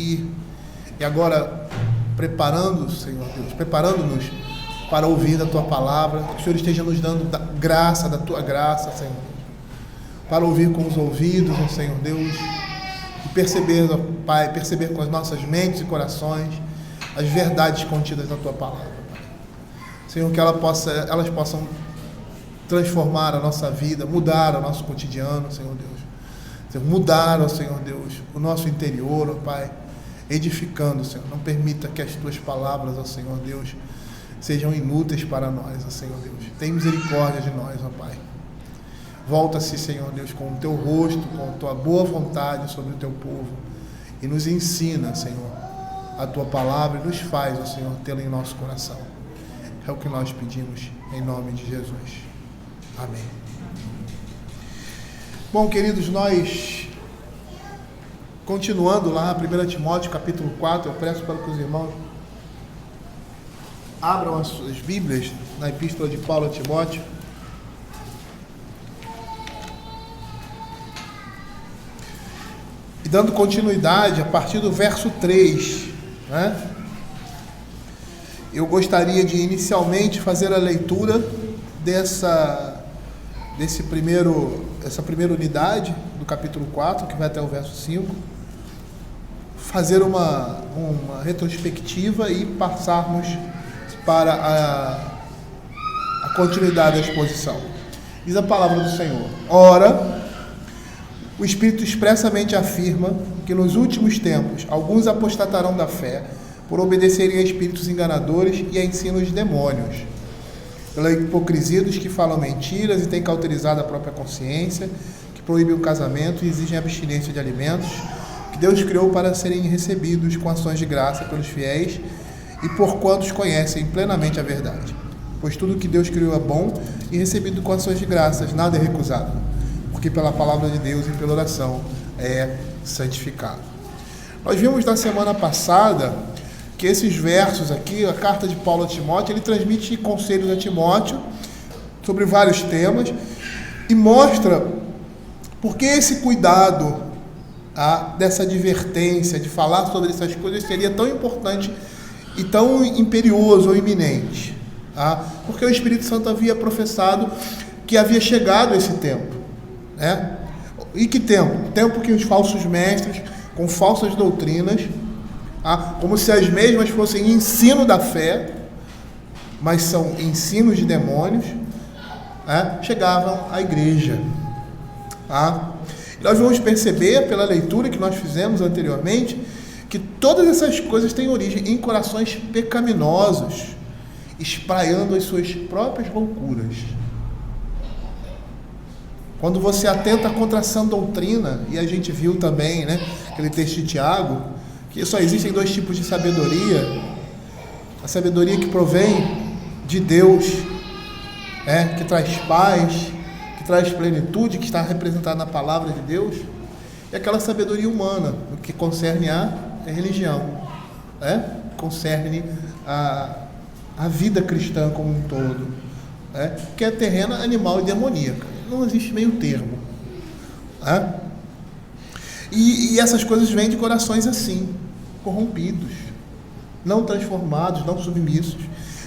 aqui. E agora, preparando-nos para ouvir da Tua palavra, que o Senhor esteja nos dando da Tua graça, Senhor, para ouvir com os ouvidos, ó Senhor Deus, e perceber, ó Pai, perceber com as nossas mentes e corações as verdades contidas na Tua palavra, Pai. Senhor, que elas possam transformar a nossa vida, mudar o nosso cotidiano, Senhor Deus. Senhor, mudar, ó Senhor Deus, o nosso interior, ó Pai, edificando, Senhor. Não permita que as Tuas palavras, ó Senhor Deus, sejam inúteis para nós, ó Senhor Deus. Tem misericórdia de nós, ó Pai. Volta-se, Senhor Deus, com o Teu rosto, com a Tua boa vontade sobre o Teu povo e nos ensina, Senhor, a Tua palavra e nos faz, ó Senhor, tê-la em nosso coração. É o que nós pedimos, em nome de Jesus. Amém. Bom, queridos, nós, continuando lá, 1 Timóteo, capítulo 4, eu peço para que os irmãos abram as suas Bíblias na Epístola de Paulo a Timóteo. E dando continuidade, a partir do verso 3, né? Eu gostaria de inicialmente fazer a leitura dessa primeira unidade do capítulo 4, que vai até o verso 5, fazer uma retrospectiva e passarmos para a continuidade da exposição. Diz a palavra do Senhor: Ora, o Espírito expressamente afirma que nos últimos tempos alguns apostatarão da fé por obedecerem a espíritos enganadores e a ensinos de demônios, pela hipocrisia dos que falam mentiras e têm cauterizado a própria consciência, que proíbem o casamento e exigem abstinência de alimentos que Deus criou para serem recebidos com ações de graça pelos fiéis e por quantos conhecem plenamente a verdade. Pois tudo que Deus criou é bom e recebido com ações de graças, nada é recusado, porque pela palavra de Deus e pela oração é santificado. Nós vimos na semana passada que esses versos aqui, a carta de Paulo a Timóteo, ele transmite conselhos a Timóteo sobre vários temas e mostra por que esse cuidado, dessa advertência, de falar sobre essas coisas seria tão importante e tão imperioso ou iminente. Porque o Espírito Santo havia professado que havia chegado esse tempo, né? E que tempo? Tempo que os falsos mestres, com falsas doutrinas, como se as mesmas fossem ensino da fé, mas são ensinos de demônios, chegavam à igreja. Nós vamos perceber, pela leitura que nós fizemos anteriormente, que todas essas coisas têm origem em corações pecaminosos, espraiando as suas próprias loucuras. Quando você atenta contra a sã doutrina, e a gente viu também, né, aquele texto de Tiago, que só existem dois tipos de sabedoria: a sabedoria que provém de Deus, que traz paz, que traz plenitude, que está representada na palavra de Deus, e aquela sabedoria humana, no que concerne a religião, concerne a vida cristã como um todo, que é terrena, animal e demoníaca. Não existe meio termo. E essas coisas vêm de corações assim, corrompidos, não transformados, não submissos.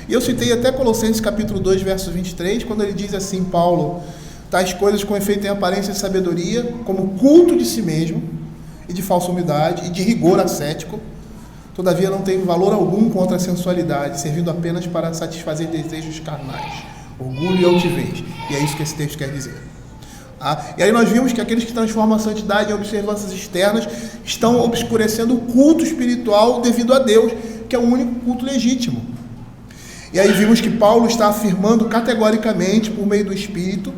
E eu citei até Colossenses capítulo 2, verso 23, quando ele diz assim, Paulo: tais coisas com efeito têm aparência de sabedoria, como culto de si mesmo, e de falsa humildade, e de rigor ascético, todavia não tem valor algum contra a sensualidade, servindo apenas para satisfazer desejos carnais, orgulho e altivez. E é isso que esse texto quer dizer. E aí nós vimos que aqueles que transformam a santidade em observâncias externas estão obscurecendo o culto espiritual devido a Deus, que é o único culto legítimo. E aí vimos que Paulo está afirmando categoricamente, por meio do Espírito,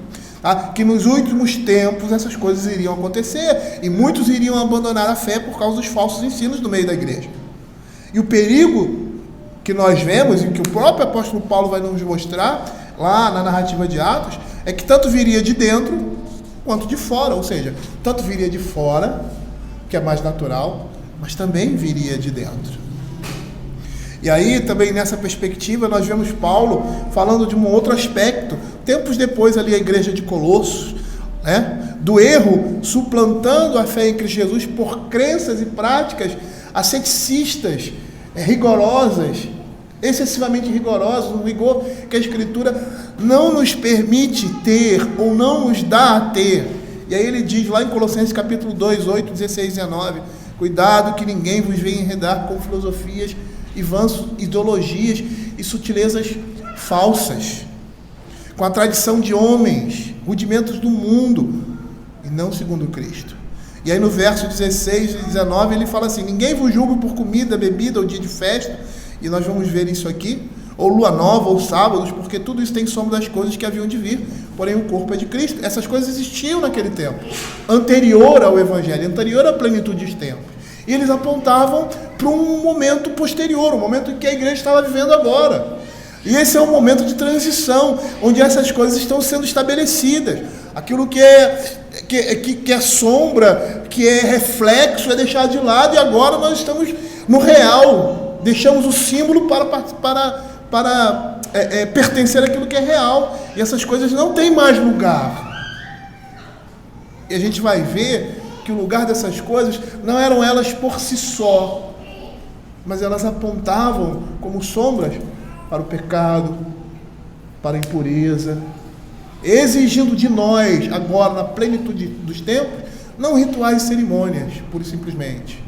que nos últimos tempos essas coisas iriam acontecer e muitos iriam abandonar a fé por causa dos falsos ensinos no meio da igreja. E o perigo que nós vemos, e que o próprio apóstolo Paulo vai nos mostrar lá na narrativa de Atos, é que tanto viria de dentro quanto de fora, ou seja, tanto viria de fora, que é mais natural, mas também viria de dentro. E aí, também nessa perspectiva, nós vemos Paulo falando de um outro aspecto, tempos depois ali a igreja de Colossos, do erro, suplantando a fé em Cristo Jesus por crenças e práticas asceticistas, rigorosas, excessivamente rigorosas, um rigor que a Escritura não nos permite ter ou não nos dá a ter. E aí ele diz lá em Colossenses capítulo 2, 8, 16 e 19, cuidado que ninguém vos venha enredar com filosofias e vãs ideologias e sutilezas falsas, com a tradição de homens, rudimentos do mundo, e não segundo Cristo. E aí no verso 16 e 19 ele fala assim: ninguém vos julgue por comida, bebida ou dia de festa, e nós vamos ver isso aqui, ou lua nova, ou sábados, porque tudo isso tem sombra das coisas que haviam de vir, porém o corpo é de Cristo. Essas coisas existiam naquele tempo, anterior ao Evangelho, anterior à plenitude dos tempos. E eles apontavam para um momento posterior, um momento em que a igreja estava vivendo agora. E esse é um momento de transição, onde essas coisas estão sendo estabelecidas. Aquilo que é sombra, que é reflexo, é deixado de lado, e agora nós estamos no real. Deixamos o símbolo para pertencer àquilo que é real. E essas coisas não têm mais lugar. E a gente vai ver que o lugar dessas coisas não eram elas por si só, mas elas apontavam como sombras para o pecado, para a impureza, exigindo de nós, agora na plenitude dos tempos, não rituais e cerimônias, pura e simplesmente,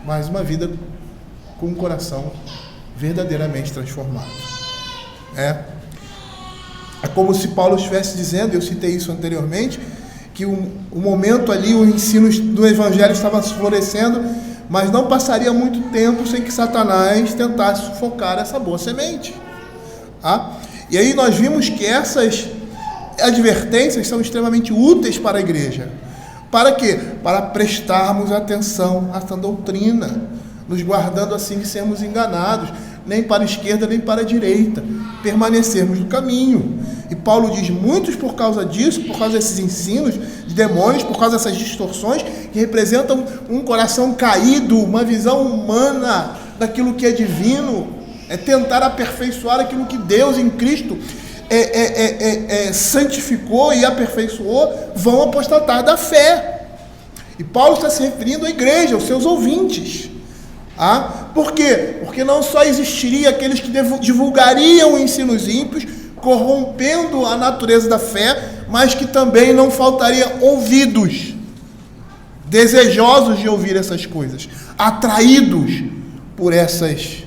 mas uma vida com um coração verdadeiramente transformado. É como se Paulo estivesse dizendo, eu citei isso anteriormente, que o momento ali, o ensino do Evangelho estava florescendo, mas não passaria muito tempo sem que Satanás tentasse sufocar essa boa semente. E aí nós vimos que essas advertências são extremamente úteis para a igreja. Para quê? Para prestarmos atenção a essa doutrina, nos guardando assim de sermos enganados, nem para a esquerda nem para a direita, permanecermos no caminho. E Paulo diz: muitos por causa disso, por causa desses ensinos de demônios, por causa dessas distorções que representam um coração caído, uma visão humana daquilo que é divino, é tentar aperfeiçoar aquilo que Deus em Cristo santificou e aperfeiçoou, vão apostatar da fé. E Paulo está se referindo à igreja, aos seus ouvintes. Por quê? Porque não só existiria aqueles que divulgariam ensinos ímpios, corrompendo a natureza da fé, mas que também não faltaria ouvidos desejosos de ouvir essas coisas, atraídos por essas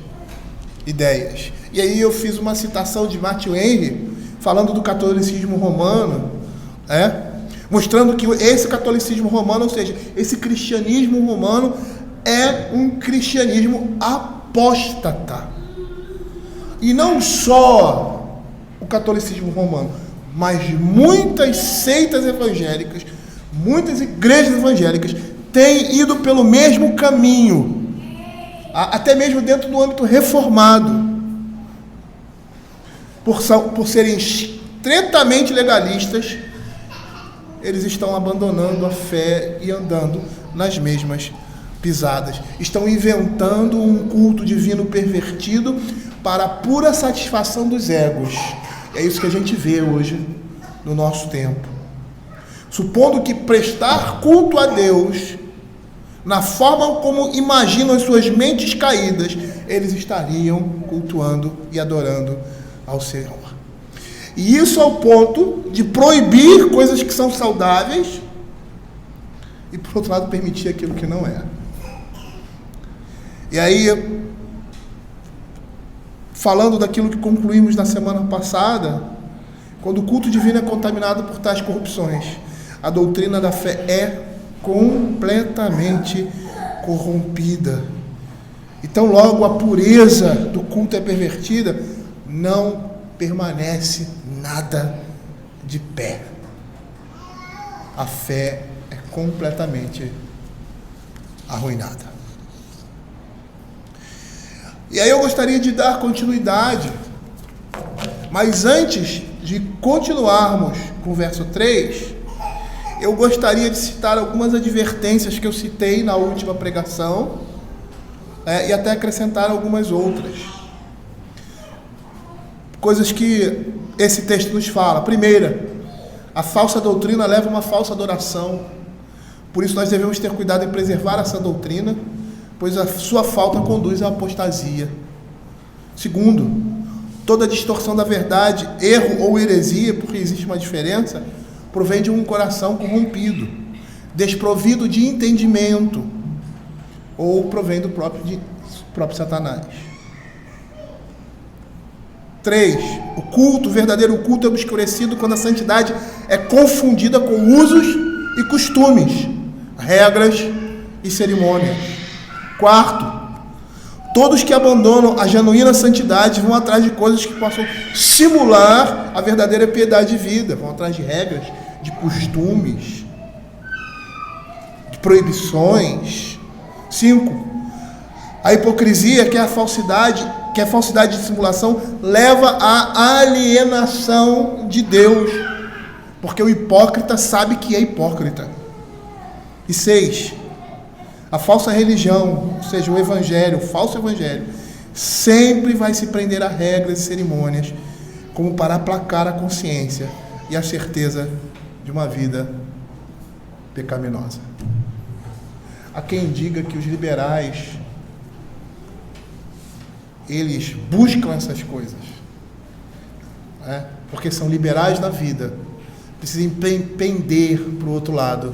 ideias. E aí eu fiz uma citação de Matthew Henry, falando do catolicismo romano, mostrando que esse catolicismo romano, ou seja, esse cristianismo romano, é um cristianismo apóstata. E não só o catolicismo romano, mas muitas seitas evangélicas, muitas igrejas evangélicas têm ido pelo mesmo caminho, até mesmo dentro do âmbito reformado, por serem estritamente legalistas. Eles estão abandonando a fé e andando nas mesmas pisadas. Estão inventando um culto divino pervertido para a pura satisfação dos egos. É isso que a gente vê hoje no nosso tempo. Supondo que prestar culto a Deus, na forma como imaginam as suas mentes caídas, eles estariam cultuando e adorando ao Senhor. E isso ao ponto de proibir coisas que são saudáveis e, por outro lado, permitir aquilo que não é. E aí, falando daquilo que concluímos na semana passada, quando o culto divino é contaminado por tais corrupções, a doutrina da fé é completamente corrompida. Então, logo a pureza do culto é pervertida, não permanece nada de pé. A fé é completamente arruinada. E aí eu gostaria de dar continuidade, mas antes de continuarmos com o verso 3, eu gostaria de citar algumas advertências que eu citei na última pregação, e até acrescentar algumas outras. Coisas que esse texto nos fala. Primeira, a falsa doutrina leva a uma falsa adoração. Por isso nós devemos ter cuidado em preservar essa doutrina, pois a sua falta conduz à apostasia. Segundo, toda distorção da verdade, erro ou heresia, porque existe uma diferença, provém de um coração corrompido, desprovido de entendimento, ou provém do próprio Satanás. 3. O verdadeiro culto é obscurecido quando a santidade é confundida com usos e costumes, regras e cerimônias. 4. Todos que abandonam a genuína santidade vão atrás de coisas que possam simular a verdadeira piedade de vida. Vão atrás de regras, de costumes, de proibições. 5. A hipocrisia, que é a falsidade de simulação, leva à alienação de Deus, porque o hipócrita sabe que é hipócrita. E 6. A falsa religião, ou seja, o falso evangelho, sempre vai se prender a regras e cerimônias, como para aplacar a consciência e a certeza de uma vida pecaminosa. Há quem diga que os liberais, eles buscam essas coisas, né? Porque são liberais na vida, precisam pender para o outro lado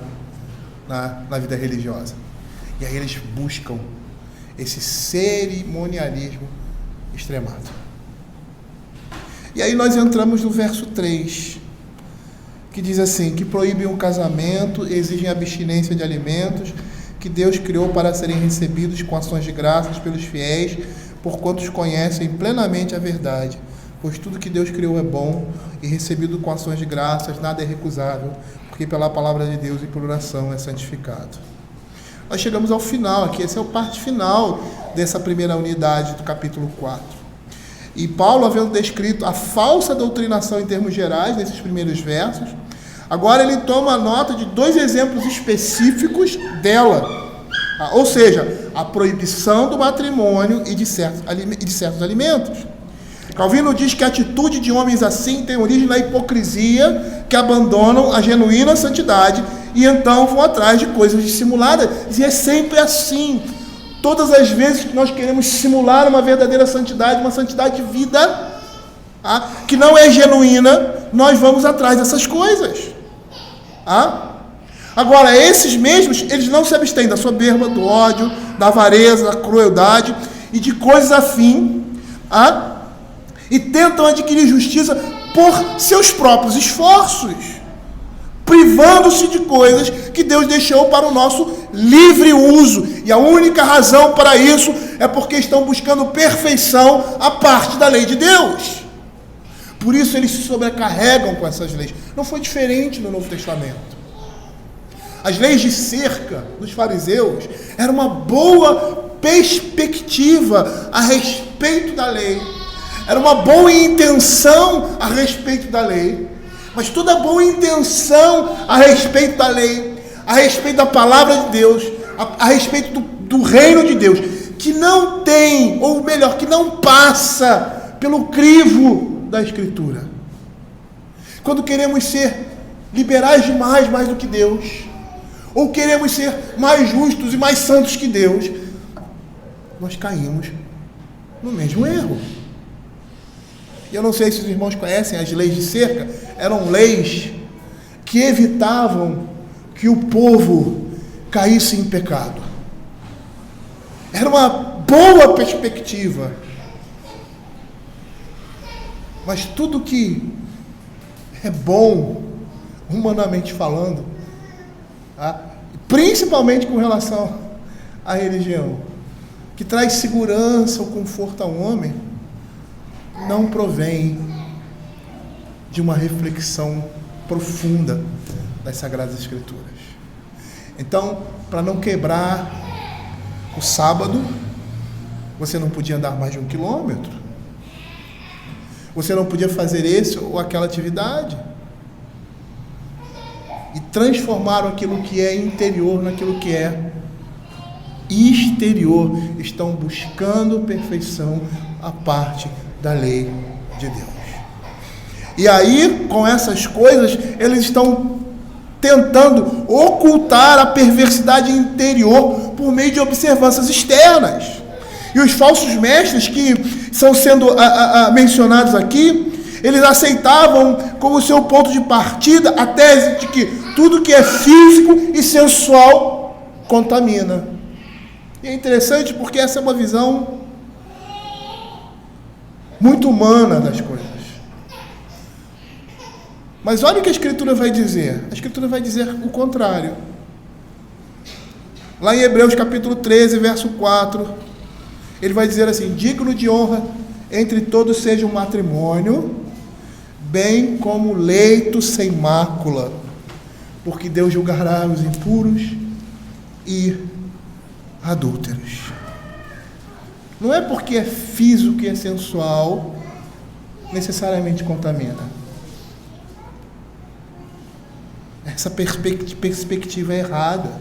na vida religiosa. E aí eles buscam esse cerimonialismo extremado. E aí nós entramos no verso 3, que diz assim, que proíbem o casamento, exigem abstinência de alimentos que Deus criou para serem recebidos com ações de graças pelos fiéis, por quantos conhecem plenamente a verdade. Pois tudo que Deus criou é bom, e recebido com ações de graças, nada é recusável, porque pela palavra de Deus e por oração é santificado. Nós chegamos ao final aqui, essa é a parte final dessa primeira unidade do capítulo 4. E Paulo, havendo descrito a falsa doutrinação em termos gerais, nesses primeiros versos, agora ele toma nota de 2 exemplos específicos dela. Ou seja, a proibição do matrimônio e de certos alimentos. Calvino diz que a atitude de homens assim tem origem na hipocrisia, que abandonam a genuína santidade e então vão atrás de coisas dissimuladas. E é sempre assim. Todas as vezes que nós queremos simular uma verdadeira santidade, uma santidade de vida, que não é genuína, nós vamos atrás dessas coisas. Agora, esses mesmos, eles não se abstêm da soberba, do ódio, da avareza, da crueldade e de coisas afim, e tentam adquirir justiça por seus próprios esforços, privando-se de coisas que Deus deixou para o nosso livre uso. E a única razão para isso é porque estão buscando perfeição à parte da lei de Deus. Por isso eles se sobrecarregam com essas leis. Não foi diferente no Novo Testamento. As leis de cerca dos fariseus eram uma boa perspectiva a respeito da lei. Era uma boa intenção a respeito da lei. Mas toda boa intenção a respeito da lei, a respeito da palavra de Deus, a respeito do reino de Deus, que não tem, ou melhor, que não passa pelo crivo da Escritura. Quando queremos ser liberais demais, mais do que Deus, ou queremos ser mais justos e mais santos que Deus, nós caímos no mesmo erro. E eu não sei se os irmãos conhecem as leis de cerca. Eram leis que evitavam que o povo caísse em pecado. Era uma boa perspectiva. Mas tudo que é bom, humanamente falando, principalmente com relação à religião, que traz segurança ou conforto ao homem, não provém de uma reflexão profunda das Sagradas Escrituras. Então, para não quebrar o sábado, você não podia andar mais de 1 quilômetro. Você não podia fazer esse ou aquela atividade. E transformaram aquilo que é interior naquilo que é exterior. Estão buscando perfeição à parte da lei de Deus. E aí, com essas coisas, eles estão tentando ocultar a perversidade interior por meio de observâncias externas. E os falsos mestres que estão sendo mencionados aqui, eles aceitavam como seu ponto de partida a tese de que tudo que é físico e sensual contamina. E é interessante porque essa é uma visão muito humana das coisas. Mas olha o que a Escritura vai dizer. A Escritura vai dizer o contrário. Lá em Hebreus capítulo 13, verso 4, ele vai dizer assim: digno de honra entre todos seja o matrimônio, bem como leito sem mácula, porque Deus julgará os impuros e adúlteros. Não é porque é físico e é sensual, necessariamente contamina. Essa perspectiva é errada.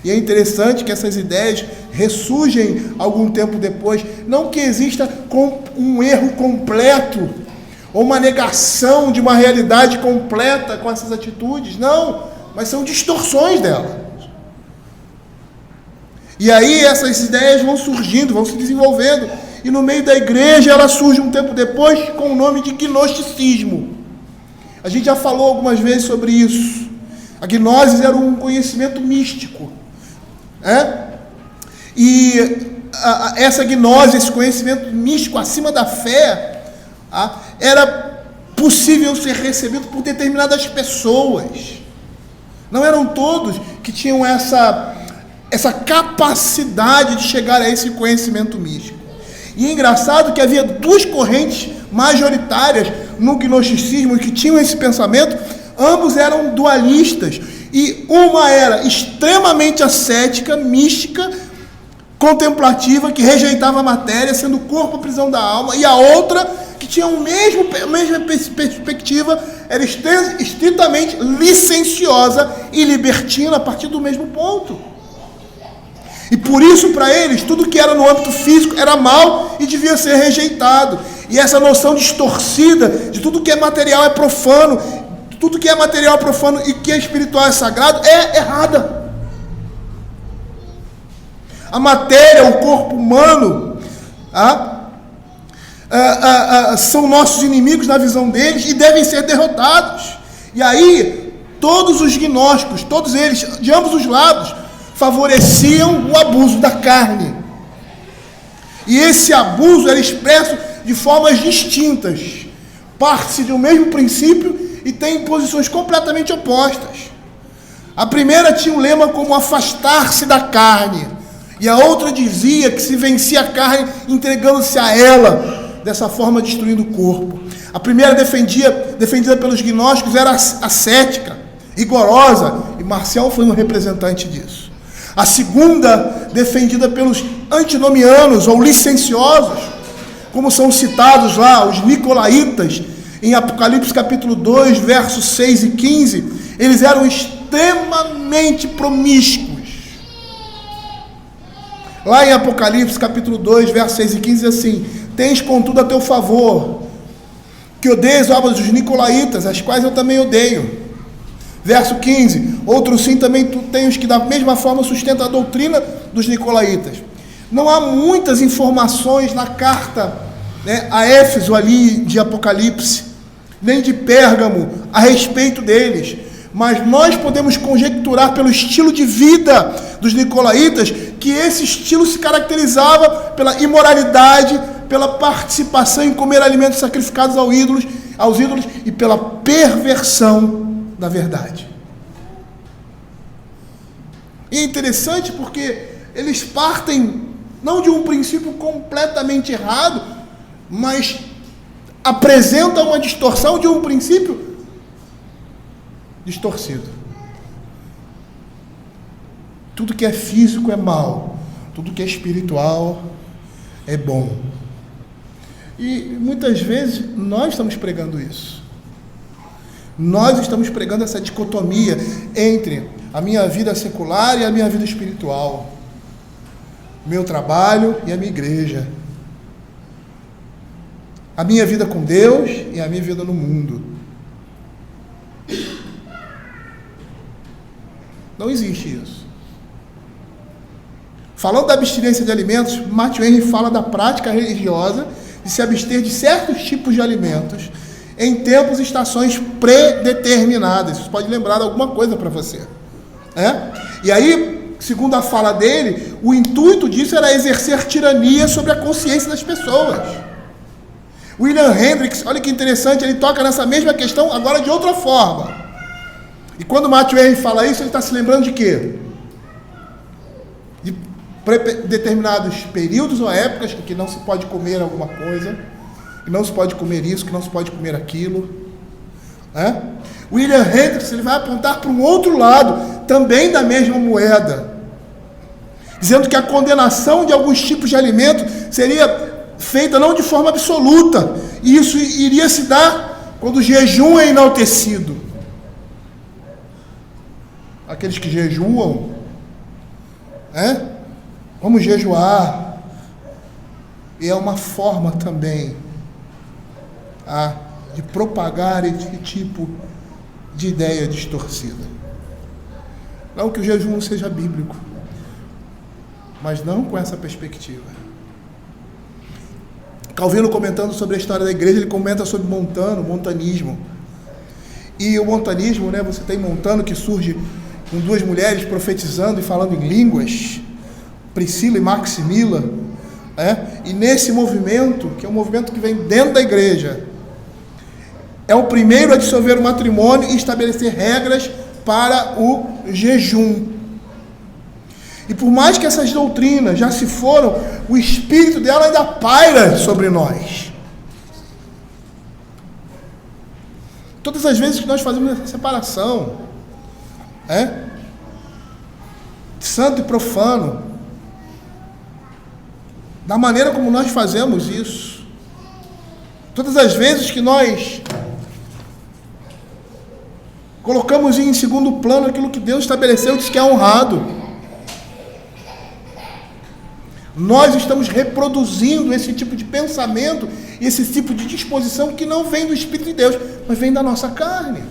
E é interessante que essas ideias ressurgem algum tempo depois. Não que exista um erro completo, ou uma negação de uma realidade completa com essas atitudes. Não, mas são distorções dela. E aí essas ideias vão surgindo, vão se desenvolvendo. E no meio da igreja ela surge um tempo depois com o nome de gnosticismo. A gente já falou algumas vezes sobre isso. A gnose era um conhecimento místico. E essa gnose, esse conhecimento místico acima da fé, era possível ser recebido por determinadas pessoas. Não eram todos que tinham essa capacidade de chegar a esse conhecimento místico. E é engraçado que havia duas correntes majoritárias no gnosticismo que tinham esse pensamento. Ambos eram dualistas, e uma era extremamente ascética, mística, contemplativa, que rejeitava a matéria, sendo o corpo a prisão da alma, e a outra, que tinha a mesma perspectiva, era estritamente licenciosa e libertina a partir do mesmo ponto. E por isso, para eles, tudo que era no âmbito físico era mal e devia ser rejeitado. E essa noção distorcida de tudo que é material é profano, tudo que é material é profano e que é espiritual é sagrado, é errada. A matéria, o corpo humano, são nossos inimigos na visão deles e devem ser derrotados. E aí, todos os gnósticos, todos eles, de ambos os lados, favoreciam o abuso da carne. E esse abuso era expresso de formas distintas. Parte-se do mesmo princípio e tem posições completamente opostas. A primeira tinha um lema como afastar-se da carne. E a outra dizia que se vencia a carne entregando-se a ela, dessa forma destruindo o corpo. A primeira defendida pelos gnósticos era ascética, rigorosa, e Marcial foi um representante disso. A segunda, defendida pelos antinomianos ou licenciosos, como são citados lá, os nicolaítas, em Apocalipse capítulo 2, versos 6 e 15, eles eram extremamente promíscuos. Lá em Apocalipse capítulo 2, versos 6 e 15, diz assim: tens contudo a teu favor, que odeias as obras dos nicolaítas, as quais eu também odeio. Verso 15, outros sim também tu tens que da mesma forma sustenta a doutrina dos nicolaítas. Não há muitas informações na carta a Éfeso ali de Apocalipse, nem de Pérgamo a respeito deles, mas nós podemos conjecturar pelo estilo de vida dos nicolaítas que esse estilo se caracterizava pela imoralidade, pela participação em comer alimentos sacrificados aos ídolos e pela perversão da verdade. E é interessante porque eles partem não de um princípio completamente errado, mas apresentam uma distorção de um princípio distorcido. Tudo que é físico é mal, tudo que é espiritual é bom. E muitas vezes nós estamos pregando isso. Nós estamos pregando essa dicotomia entre a minha vida secular e a minha vida espiritual, meu trabalho e a minha igreja, a minha vida com Deus e a minha vida no mundo. Não existe isso. Falando da abstinência de alimentos, Matthew Henry fala da prática religiosa de se abster de certos tipos de alimentos em tempos e estações predeterminadas. Isso pode lembrar alguma coisa para você. E aí, segundo a fala dele, o intuito disso era exercer tirania sobre a consciência das pessoas. William Hendricks, olha que interessante, ele toca nessa mesma questão, agora de outra forma. E quando Matthew Henry fala isso, ele está se lembrando de quê? De determinados períodos ou épocas que não se pode comer alguma coisa, que não se pode comer isso, que não se pode comer aquilo. William Hendricks, ele vai apontar para um outro lado, também da mesma moeda, dizendo que a condenação de alguns tipos de alimento seria feita não de forma absoluta, e isso iria se dar quando o jejum é enaltecido. Aqueles que jejuam, vamos jejuar, e é uma forma também de propagar esse tipo de ideia distorcida. Não que o jejum seja bíblico, mas não com essa perspectiva. Calvino, comentando sobre a história da igreja, ele comenta sobre montanismo. E o montanismo, você tem Montano, que surge com duas mulheres profetizando e falando em línguas, Priscila e Maximila, e nesse movimento, que é um movimento que vem dentro da igreja, é o primeiro a dissolver o matrimônio e estabelecer regras para o jejum. E por mais que essas doutrinas já se foram, o espírito dela ainda paira sobre nós. Todas as vezes que nós fazemos essa separação, santo e profano, da maneira como nós fazemos isso, todas as vezes que nós colocamos em segundo plano aquilo que Deus estabeleceu e diz que é honrado, nós estamos reproduzindo esse tipo de pensamento, esse tipo de disposição que não vem do Espírito de Deus, mas vem da nossa carne.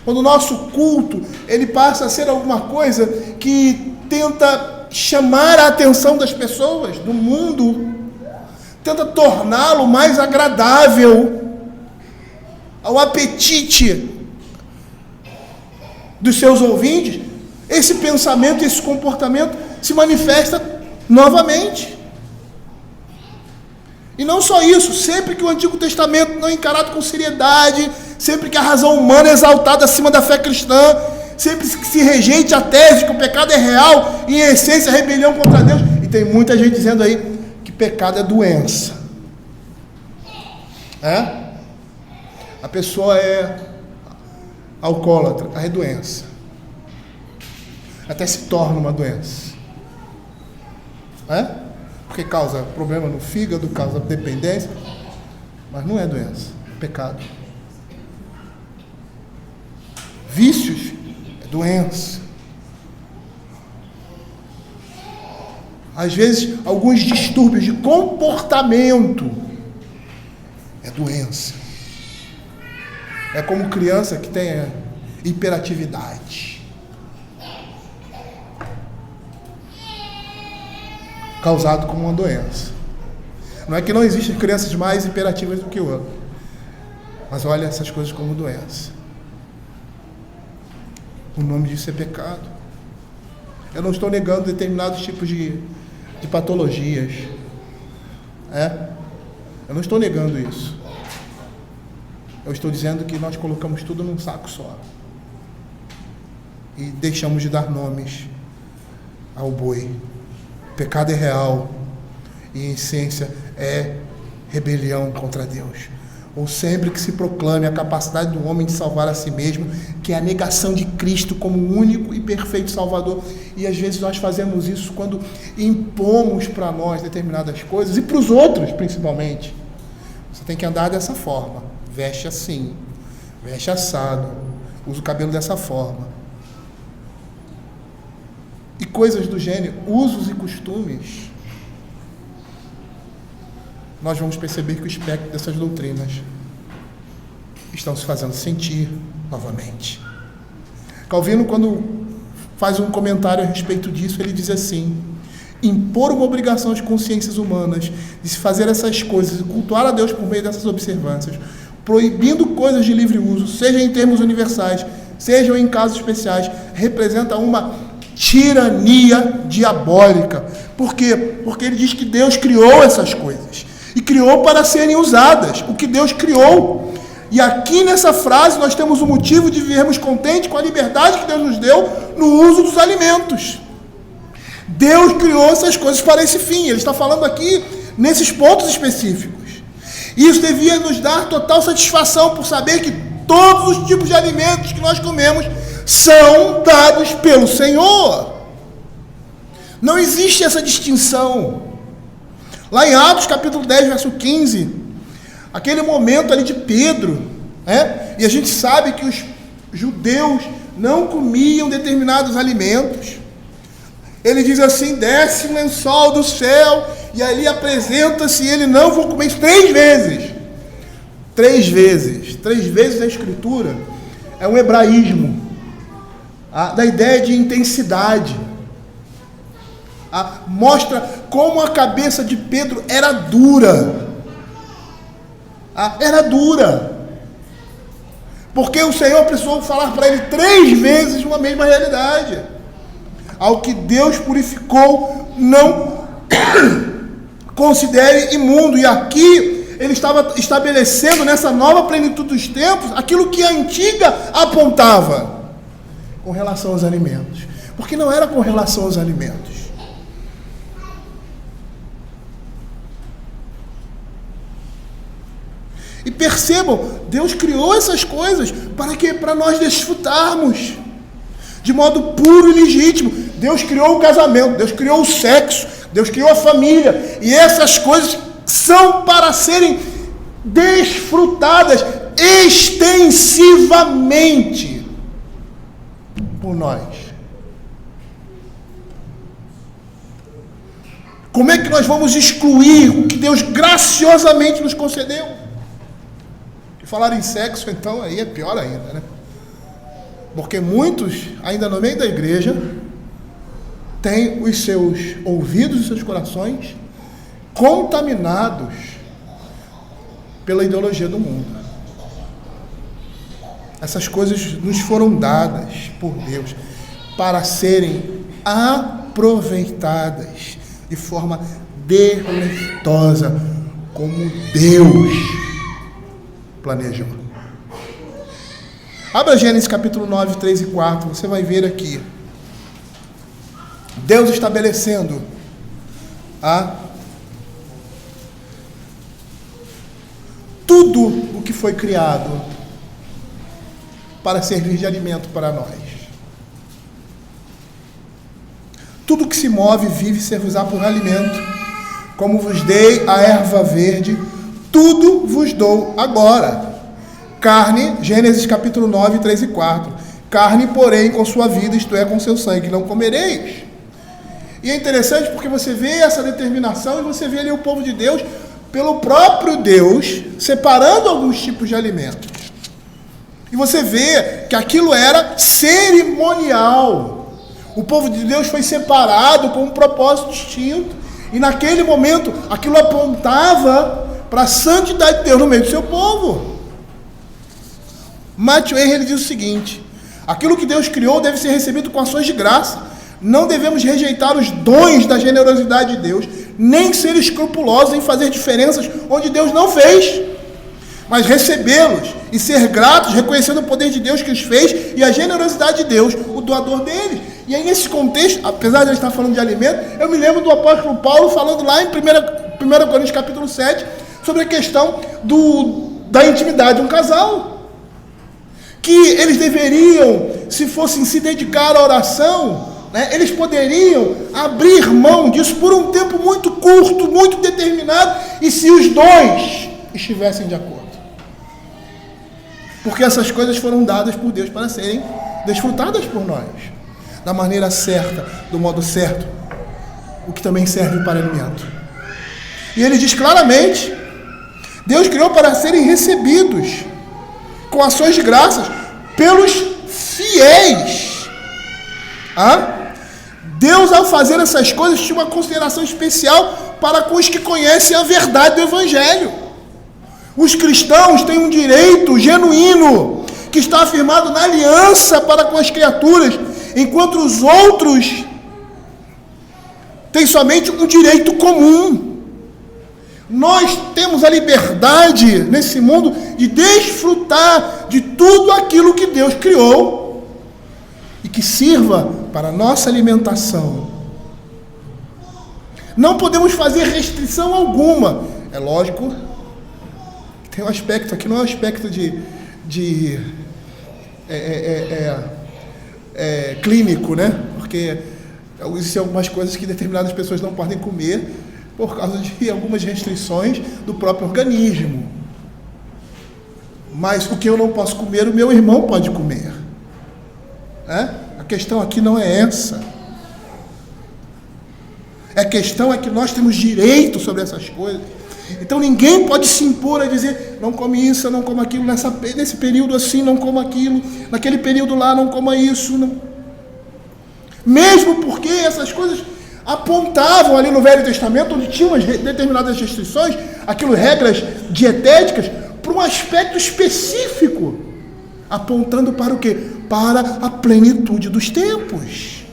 Quando o nosso culto, ele passa a ser alguma coisa que tenta chamar a atenção das pessoas, do mundo, tenta torná-lo mais agradável ao apetite dos seus ouvintes, esse pensamento, esse comportamento se manifesta novamente. E não só isso, sempre que o Antigo Testamento não é encarado com seriedade, sempre que a razão humana é exaltada acima da fé cristã, sempre que se rejeite a tese de que o pecado é real e em essência é rebelião contra Deus, e tem muita gente dizendo aí que pecado é doença. A pessoa é alcoólatra, é doença. Até se torna uma doença. Porque causa problema no fígado, causa dependência, mas não é doença, é pecado. Vícios é doença. Às vezes, alguns distúrbios de comportamento é doença. É como criança que tem hiperatividade. Causado como uma doença. Não é que não existem crianças mais hiperativas do que outras, mas olha essas coisas como doença. O nome disso é pecado. Eu não estou negando determinados tipos de patologias. Eu não estou negando isso. Eu estou dizendo que nós colocamos tudo num saco só. E deixamos de dar nomes ao boi. O pecado é real e, em essência, é rebelião contra Deus. Ou sempre que se proclame a capacidade do homem de salvar a si mesmo, que é a negação de Cristo como único e perfeito Salvador. E às vezes nós fazemos isso quando impomos para nós determinadas coisas, e para os outros principalmente. Você tem que andar dessa forma, veste assim, veste assado, usa o cabelo dessa forma. E coisas do gênero, usos e costumes, nós vamos perceber que o espectro dessas doutrinas estão se fazendo sentir novamente. Calvino, quando faz um comentário a respeito disso, ele diz assim: impor uma obrigação às consciências humanas de se fazer essas coisas e cultuar a Deus por meio dessas observâncias, proibindo coisas de livre uso, seja em termos universais, sejam em casos especiais, representa uma tirania diabólica. Por quê? Porque ele diz que Deus criou essas coisas e criou para serem usadas, o que Deus criou. E aqui nessa frase nós temos o motivo de vivermos contentes com a liberdade que Deus nos deu no uso dos alimentos. Deus criou essas coisas para esse fim. Ele está falando aqui nesses pontos específicos. E isso devia nos dar total satisfação por saber que todos os tipos de alimentos que nós comemos são dados pelo Senhor. Não existe essa distinção. Lá em Atos capítulo 10, verso 15, aquele momento ali de Pedro, e a gente sabe que os judeus não comiam determinados alimentos. Ele diz assim: desce um lençol do céu, e ali apresenta-se, ele: não vou comer isso 3 vezes. 3 vezes. 3 vezes na Escritura é um hebraísmo, da ideia de intensidade. Mostra como a cabeça de Pedro era dura. Era dura. Porque o Senhor precisou falar para ele 3 vezes uma mesma realidade. Ao que Deus purificou, não considere imundo. E aqui ele estava estabelecendo nessa nova plenitude dos tempos aquilo que a antiga apontava com relação aos alimentos. Porque não era com relação aos alimentos. E percebam, Deus criou essas coisas para quê? Para nós desfrutarmos de modo puro e legítimo. Deus criou o casamento, Deus criou o sexo, Deus criou a família. E essas coisas são para serem desfrutadas extensivamente por nós. Como é que nós vamos excluir o que Deus graciosamente nos concedeu? E falar em sexo, então, aí é pior ainda, né? Porque muitos, ainda no meio da igreja, têm os seus ouvidos e seus corações contaminados pela ideologia do mundo. Essas coisas nos foram dadas por Deus para serem aproveitadas de forma deleitosa, como Deus planejou. Abra Gênesis capítulo 9, 3 e 4, você vai ver aqui Deus estabelecendo tudo o que foi criado para servir de alimento para nós. Tudo que se move, vive, servirá por alimento. Como vos dei a erva verde, tudo vos dou agora. Carne, Gênesis capítulo 9, 3 e 4. Carne, porém, com sua vida, isto é, com seu sangue, não comereis. E é interessante porque você vê essa determinação e você vê ali o povo de Deus, pelo próprio Deus, separando alguns tipos de alimentos. E você vê que aquilo era cerimonial. O povo de Deus foi separado com um propósito distinto. E naquele momento, aquilo apontava para a santidade de Deus no meio do seu povo. Matthew Henry, ele diz o seguinte: aquilo que Deus criou deve ser recebido com ações de graça. Não devemos rejeitar os dons da generosidade de Deus, nem ser escrupulosos em fazer diferenças onde Deus não fez, mas recebê-los e ser gratos, reconhecendo o poder de Deus que os fez e a generosidade de Deus, o doador deles. E aí, nesse contexto, apesar de ele estar falando de alimento, eu me lembro do apóstolo Paulo falando lá em 1 Coríntios capítulo 7, sobre a questão da intimidade de um casal. Que eles deveriam, se fossem se dedicar à oração, eles poderiam abrir mão disso por um tempo muito curto, muito determinado, e se os dois estivessem de acordo. Porque essas coisas foram dadas por Deus para serem desfrutadas por nós, da maneira certa, do modo certo, o que também serve para alimento. E ele diz claramente: Deus criou para serem recebidos com ações de graças pelos fiéis. Deus, ao fazer essas coisas, tinha uma consideração especial para com os que conhecem a verdade do Evangelho. Os cristãos têm um direito genuíno, que está afirmado na aliança para com as criaturas, enquanto os outros têm somente um direito comum. Nós temos a liberdade nesse mundo de desfrutar de tudo aquilo que Deus criou e que sirva para a nossa alimentação. Não podemos fazer restrição alguma. É lógico, tem um aspecto aqui, não é um aspecto clínico, né? Porque existem algumas coisas que determinadas pessoas não podem comer por causa de algumas restrições do próprio organismo. Mas o que eu não posso comer, o meu irmão pode comer. A questão aqui não é essa. A questão é que nós temos direito sobre essas coisas. Então ninguém pode se impor a dizer, não come isso, não coma aquilo, nesse período assim, não coma aquilo, naquele período lá, não coma isso. Não. Mesmo porque essas coisas apontavam ali no Velho Testamento, onde tinham determinadas restrições, regras dietéticas, para um aspecto específico, apontando para o quê? Para a plenitude dos tempos.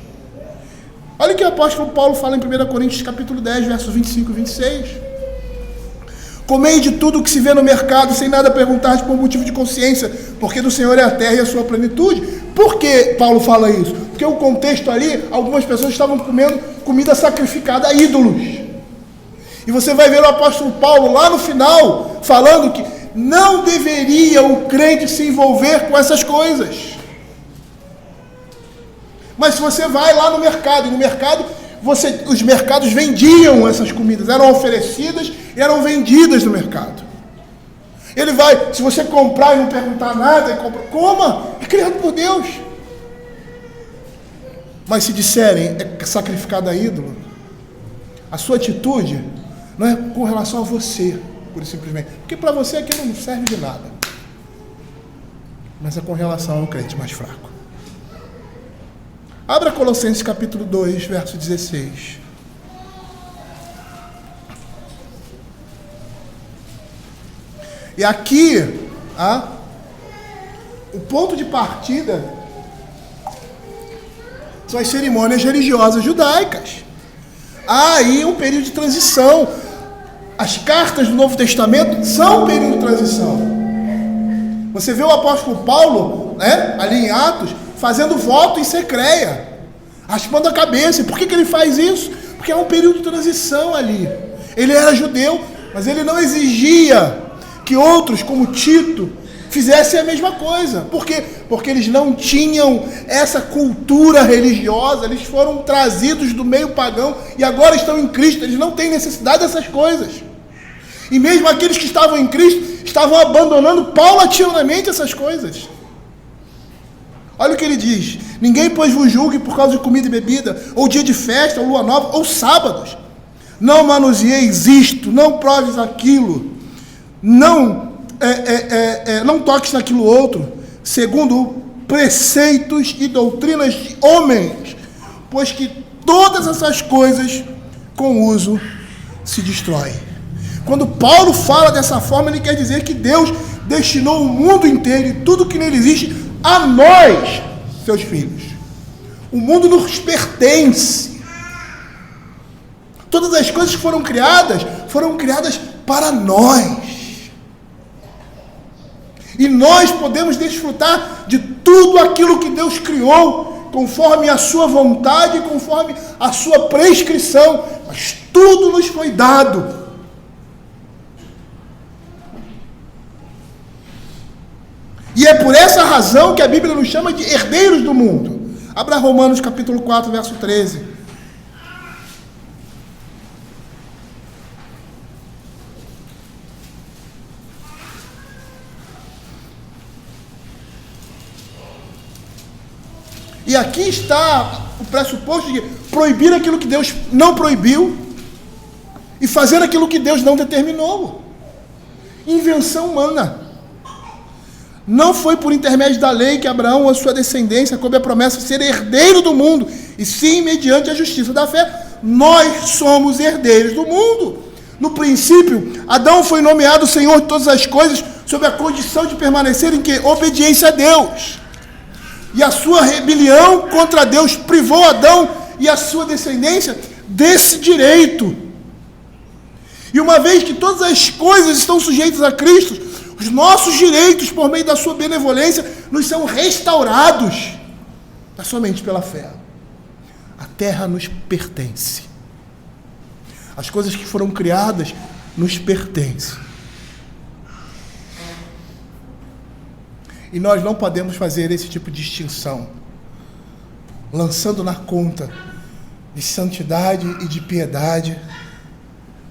Olha o que o apóstolo Paulo fala em 1 Coríntios capítulo 10, versos 25 e 26. Comei de tudo que se vê no mercado, sem nada perguntar por motivo de consciência, porque do Senhor é a terra e a sua plenitude. Por que Paulo fala isso? Porque o contexto ali, algumas pessoas estavam comendo comida sacrificada a ídolos. E você vai ver o apóstolo Paulo lá no final, falando que não deveria o crente se envolver com essas coisas. Mas se você vai lá no mercado, e no mercado, os mercados vendiam essas comidas, eram oferecidas e eram vendidas no mercado. Ele vai, se você comprar e não perguntar nada, coma, é criado por Deus. Mas se disserem, é sacrificado a ídolo, a sua atitude não é com relação a você, pura e simplesmente, porque para você aquilo não serve de nada, mas é com relação ao crente mais fraco. Abra Colossenses capítulo 2, verso 16. E aqui, o ponto de partida são as cerimônias religiosas judaicas. Há aí um período de transição. As cartas do Novo Testamento são um período de transição. Você vê o apóstolo Paulo, ali em Atos, fazendo voto em Secreia, raspando a cabeça. E por que ele faz isso? Porque é um período de transição ali. Ele era judeu, mas ele não exigia que outros, como Tito, fizessem a mesma coisa. Por quê? Porque eles não tinham essa cultura religiosa, eles foram trazidos do meio pagão e agora estão em Cristo, eles não têm necessidade dessas coisas. E mesmo aqueles que estavam em Cristo, estavam abandonando paulatinamente essas coisas. Olha o que ele diz: ninguém, pois, vos julgue por causa de comida e bebida, ou dia de festa, ou lua nova, ou sábados. Não manuseieis isto, não proves aquilo, não toques naquilo outro, segundo preceitos e doutrinas de homens, pois que todas essas coisas, com uso, se destroem. Quando Paulo fala dessa forma, ele quer dizer que Deus destinou o mundo inteiro e tudo que nele existe a nós, seus filhos. O mundo nos pertence. Todas as coisas que foram criadas para nós. E nós podemos desfrutar de tudo aquilo que Deus criou, conforme a sua vontade, conforme a sua prescrição. Mas tudo nos foi dado. E é por essa razão que a Bíblia nos chama de herdeiros do mundo. Abra Romanos capítulo 4, verso 13. E aqui está o pressuposto de proibir aquilo que Deus não proibiu e fazer aquilo que Deus não determinou. Invenção humana. Não foi por intermédio da lei que Abraão ou a sua descendência coube a promessa de ser herdeiro do mundo, e sim mediante a justiça da fé. Nós somos herdeiros do mundo. No princípio, Adão foi nomeado Senhor de todas as coisas, sob a condição de permanecer em que? Obediência a Deus. E a sua rebelião contra Deus privou Adão e a sua descendência desse direito. E uma vez que todas as coisas estão sujeitas a Cristo, os nossos direitos, por meio da sua benevolência, nos são restaurados, mas somente pela fé. A terra nos pertence. As coisas que foram criadas nos pertencem. E nós não podemos fazer esse tipo de distinção, lançando na conta de santidade e de piedade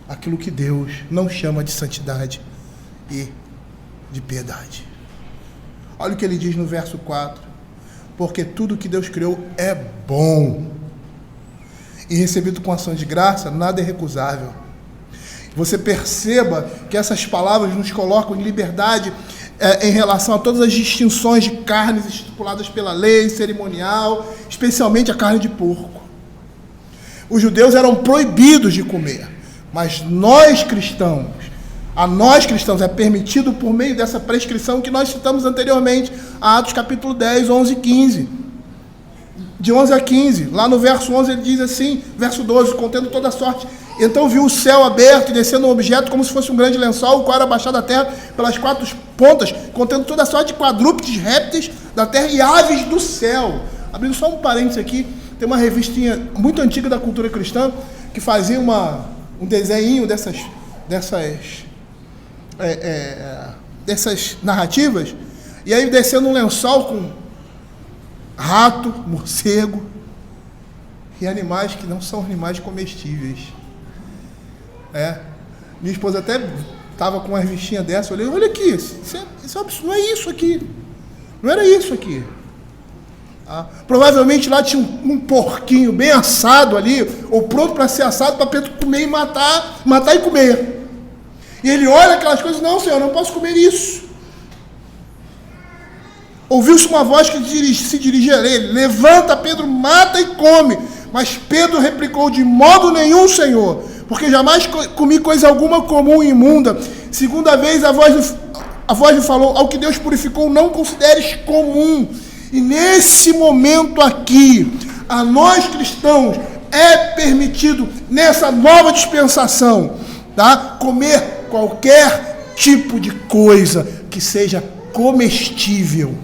aquilo que Deus não chama de santidade e de piedade. Olha o que ele diz no verso 4: porque tudo que Deus criou é bom, e recebido com ação de graça, nada é recusável. Você perceba que essas palavras nos colocam em liberdade em relação a todas as distinções de carnes estipuladas pela lei cerimonial, especialmente a carne de porco. Os judeus eram proibidos de comer, mas a nós cristãos é permitido por meio dessa prescrição que nós citamos anteriormente, Atos capítulo 10, 11 e 15. De 11 a 15, lá no verso 11 ele diz assim, verso 12, contendo toda sorte. Então viu o céu aberto e descendo um objeto como se fosse um grande lençol, o qual era baixado da terra pelas quatro pontas, contendo toda sorte de quadrúpedes, répteis da terra e aves do céu. Abrindo só um parênteses aqui, tem uma revistinha muito antiga da cultura cristã, que fazia um desenho dessas narrativas, e aí descendo um lençol com rato, morcego e animais que não são animais comestíveis. Minha esposa até estava com uma revistinha dessa, eu olhei, olha aqui, isso é absurdo, não é isso aqui, não era isso aqui. Provavelmente lá tinha um porquinho bem assado ali, ou pronto para ser assado, para Pedro comer e matar e comer. E ele olha aquelas coisas, não, Senhor, não posso comer isso. Ouviu-se uma voz que se dirigia a ele: levanta, Pedro, mata e come. Mas Pedro replicou: de modo nenhum, Senhor, porque jamais comi coisa alguma comum e imunda. Segunda vez a voz lhe falou: ao que Deus purificou, não consideres comum. E nesse momento aqui, a nós cristãos é permitido, nessa nova dispensação, comer qualquer tipo de coisa que seja comestível,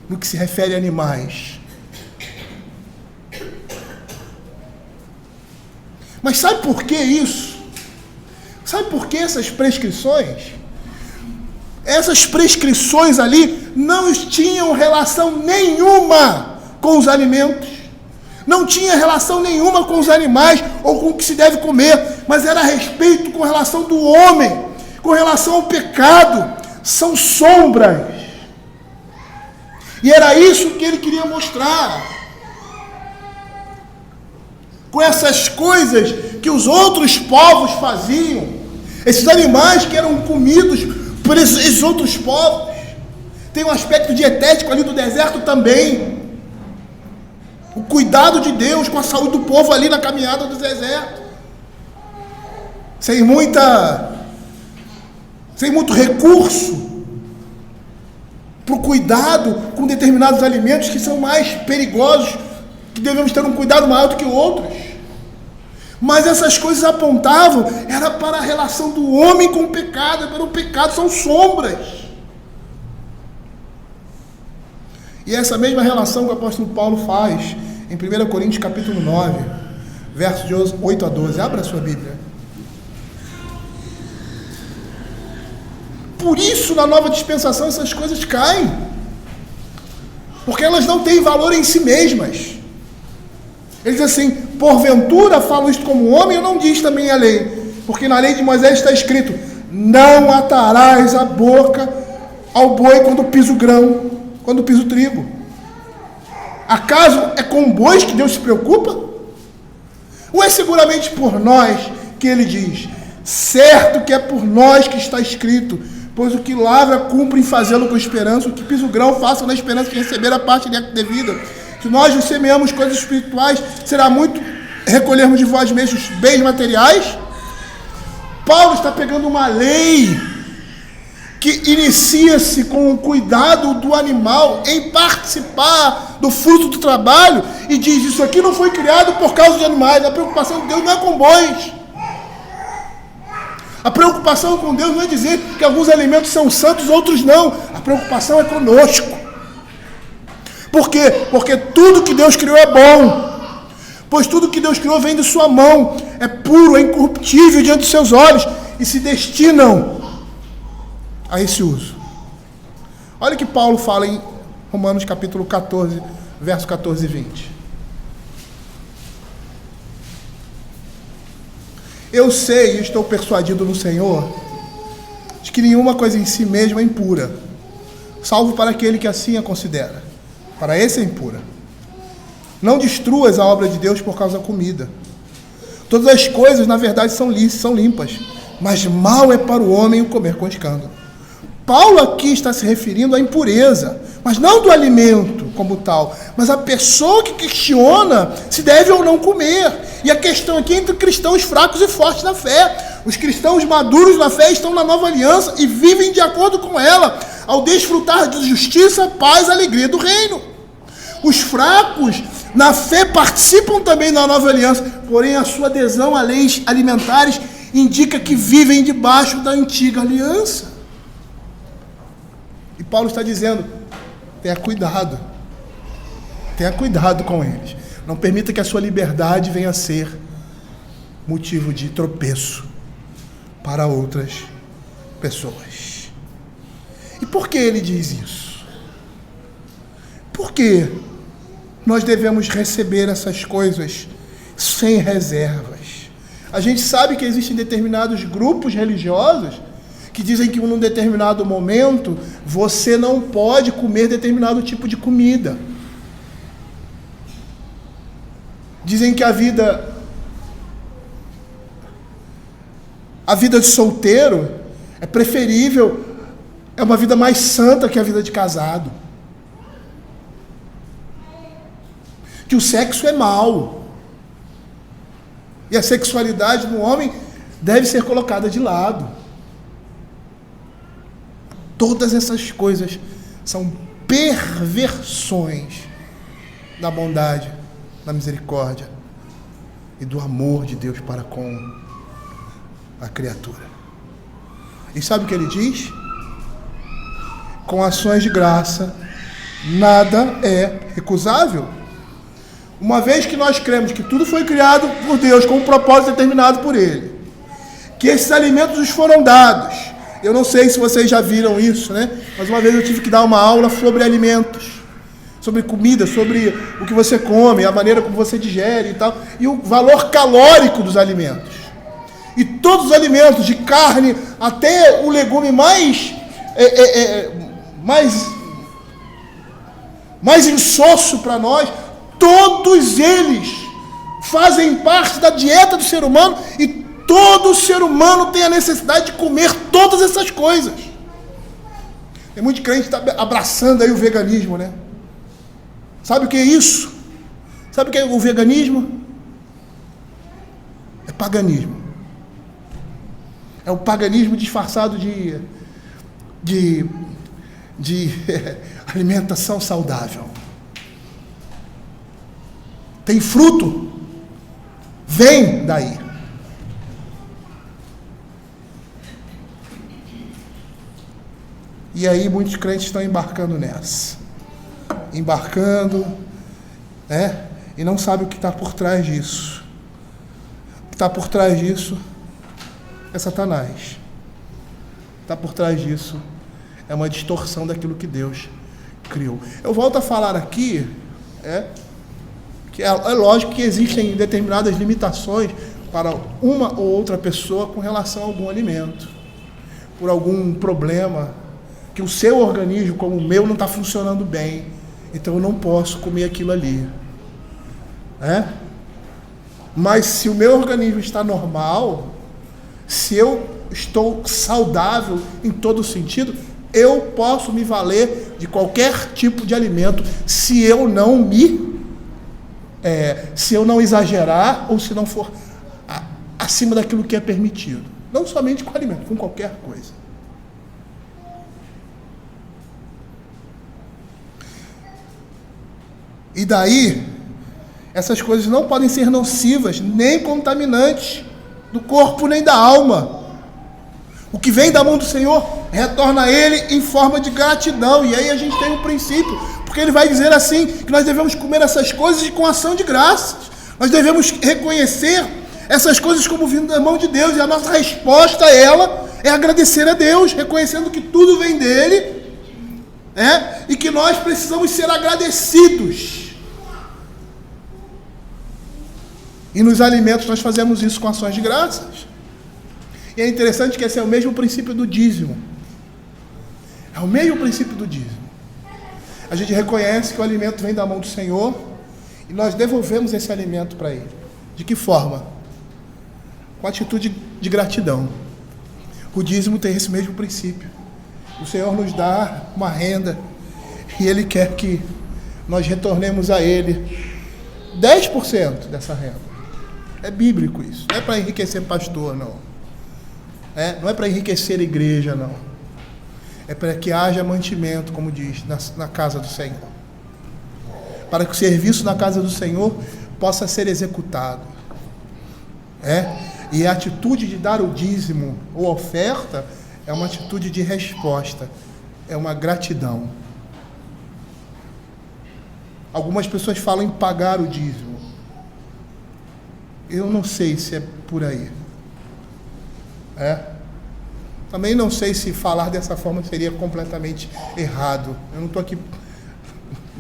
no que se refere a animais. Mas sabe por que isso? Sabe por que essas prescrições? Essas prescrições ali não tinham relação nenhuma com os alimentos, não tinha relação nenhuma com os animais ou com o que se deve comer, mas era a respeito com relação do homem, com relação ao pecado. São sombras. E era isso que ele queria mostrar. Com essas coisas que os outros povos faziam, esses animais que eram comidos por esses outros povos, tem um aspecto dietético ali do deserto também. O cuidado de Deus com a saúde do povo ali na caminhada do deserto. Sem muito recurso para o cuidado com determinados alimentos que são mais perigosos, que devemos ter um cuidado maior do que outros. Mas essas coisas apontavam, era para a relação do homem com o pecado, para o pecado são sombras. E essa mesma relação que o apóstolo Paulo faz em 1 Coríntios capítulo 9, versos de 8 a 12. Abra a sua Bíblia. Por isso, na nova dispensação, essas coisas caem. Porque elas não têm valor em si mesmas. Ele diz assim: porventura falo isto como homem, ou não diz também a lei? Porque na lei de Moisés está escrito: não atarás a boca ao boi quando pisa o grão, quando pisa o trigo. Acaso é com bois que Deus se preocupa? Ou é seguramente por nós que ele diz: certo que é por nós que está escrito: Pois o que lavra, cumpre em fazê-lo com esperança. O que pisa o grão, faça na esperança de receber a parte devida. Se nós vos semeamos coisas espirituais, será muito recolhermos de vós mesmos bens materiais. Paulo está pegando uma lei que inicia-se com o cuidado do animal em participar do fruto do trabalho e diz: isso aqui não foi criado por causa de animais. A preocupação de Deus não é com bois. A preocupação com Deus não é dizer que alguns alimentos são santos, outros não. A preocupação é conosco. Por quê? Porque tudo que Deus criou é bom. Pois tudo que Deus criou vem de sua mão. É puro, é incorruptível diante dos seus olhos. E se destinam a esse uso. Olha o que Paulo fala em Romanos capítulo 14, verso 14 e 20. Eu sei e estou persuadido no Senhor de que nenhuma coisa em si mesma é impura, salvo para aquele que assim a considera. Para esse é impura. Não destruas a obra de Deus por causa da comida. Todas as coisas, na verdade, são limpas, mas mal é para o homem o comer com escândalo. Paulo aqui está se referindo à impureza, mas não do alimento como tal, mas a pessoa que questiona se deve ou não comer. E a questão aqui é entre cristãos fracos e fortes na fé. Os cristãos maduros na fé estão na nova aliança e vivem de acordo com ela, ao desfrutar de justiça, paz e alegria do reino. Os fracos na fé participam também da nova aliança, porém a sua adesão a leis alimentares indica que vivem debaixo da antiga aliança. E Paulo está dizendo: tenha cuidado com eles. Não permita que a sua liberdade venha a ser motivo de tropeço para outras pessoas. E por que ele diz isso? Por que nós devemos receber essas coisas sem reservas? A gente sabe que existem determinados grupos religiosos que dizem que num determinado momento você não pode comer determinado tipo de comida. Dizem que a vida de solteiro é preferível, é uma vida mais santa que a vida de casado. Que o sexo é mau. E a sexualidade no homem deve ser colocada de lado. Todas essas coisas são perversões da bondade, da misericórdia e do amor de Deus para com a criatura. E sabe o que ele diz? Com ações de graça, nada é recusável. Uma vez que nós cremos que tudo foi criado por Deus com um propósito determinado por Ele, que esses alimentos nos foram dados. Eu não sei se vocês já viram isso, né? Mas uma vez eu tive que dar uma aula sobre alimentos, sobre comida, sobre o que você come, a maneira como você digere e tal, e o valor calórico dos alimentos. E todos os alimentos, de carne até o legume mais insosso para nós, todos eles fazem parte da dieta do ser humano e todo ser humano tem a necessidade de comer todas essas coisas. Tem muito crente que está abraçando aí o veganismo, né? Sabe o que é isso? Sabe o que é o veganismo? É paganismo. É o paganismo disfarçado de alimentação saudável. Tem fruto? Vem daí. E aí muitos crentes estão embarcando nessa. E não sabem o que está por trás disso. O que está por trás disso é Satanás. O que está por trás disso é uma distorção daquilo que Deus criou. Eu volto a falar aqui, que é lógico que existem determinadas limitações para uma ou outra pessoa com relação a algum alimento, por algum problema, que o seu organismo, como o meu, não está funcionando bem, então eu não posso comer aquilo ali. Mas se o meu organismo está normal, se eu estou saudável em todo sentido, eu posso me valer de qualquer tipo de alimento se eu não exagerar ou se não for acima daquilo que é permitido. Não somente com alimento, com qualquer coisa. E daí, essas coisas não podem ser nocivas, nem contaminantes do corpo nem da alma. O que vem da mão do Senhor retorna a Ele em forma de gratidão. E aí a gente tem um princípio, porque Ele vai dizer assim, que nós devemos comer essas coisas com ação de graças. Nós devemos reconhecer essas coisas como vindo da mão de Deus. E a nossa resposta a ela é agradecer a Deus, reconhecendo que tudo vem dEle, e que nós precisamos ser agradecidos. E nos alimentos nós fazemos isso com ações de graças. E é interessante que esse é o mesmo princípio do dízimo. É o mesmo princípio do dízimo. A gente reconhece que o alimento vem da mão do Senhor e nós devolvemos esse alimento para Ele. De que forma? Com atitude de gratidão. O dízimo tem esse mesmo princípio. O Senhor nos dá uma renda e Ele quer que nós retornemos a Ele 10% dessa renda. É bíblico isso. Não é para enriquecer pastor, não. Não é para enriquecer a igreja, não. É para que haja mantimento, como diz, na casa do Senhor. Para que o serviço na casa do Senhor possa ser executado. E a atitude de dar o dízimo ou oferta é uma atitude de resposta. É uma gratidão. Algumas pessoas falam em pagar o dízimo. Eu não sei se é por aí. Também não sei se falar dessa forma seria completamente errado. Eu não estou aqui,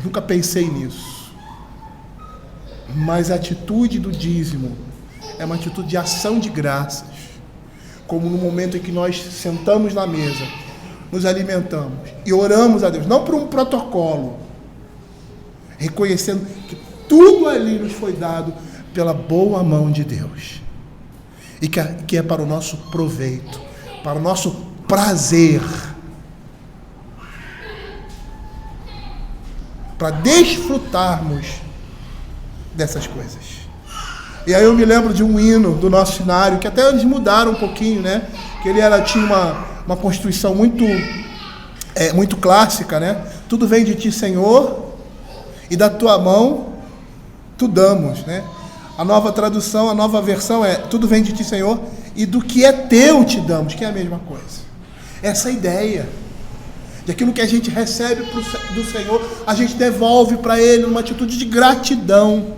nunca pensei nisso. Mas a atitude do dízimo é uma atitude de ação de graças. Como no momento em que nós sentamos na mesa, nos alimentamos e oramos a Deus, não por um protocolo, reconhecendo que tudo ali nos foi dado pela boa mão de Deus. E que é para o nosso proveito, para o nosso prazer, para desfrutarmos dessas coisas. E aí eu me lembro de um hino do nosso cenário, que até eles mudaram um pouquinho, que ele tinha uma constituição muito clássica, Tudo vem de ti, Senhor, e da tua mão tu damos, A nova tradução, a nova versão tudo vem de ti, Senhor, e do que é teu te damos, que é a mesma coisa. Essa ideia de aquilo que a gente recebe do Senhor, a gente devolve para Ele numa atitude de gratidão.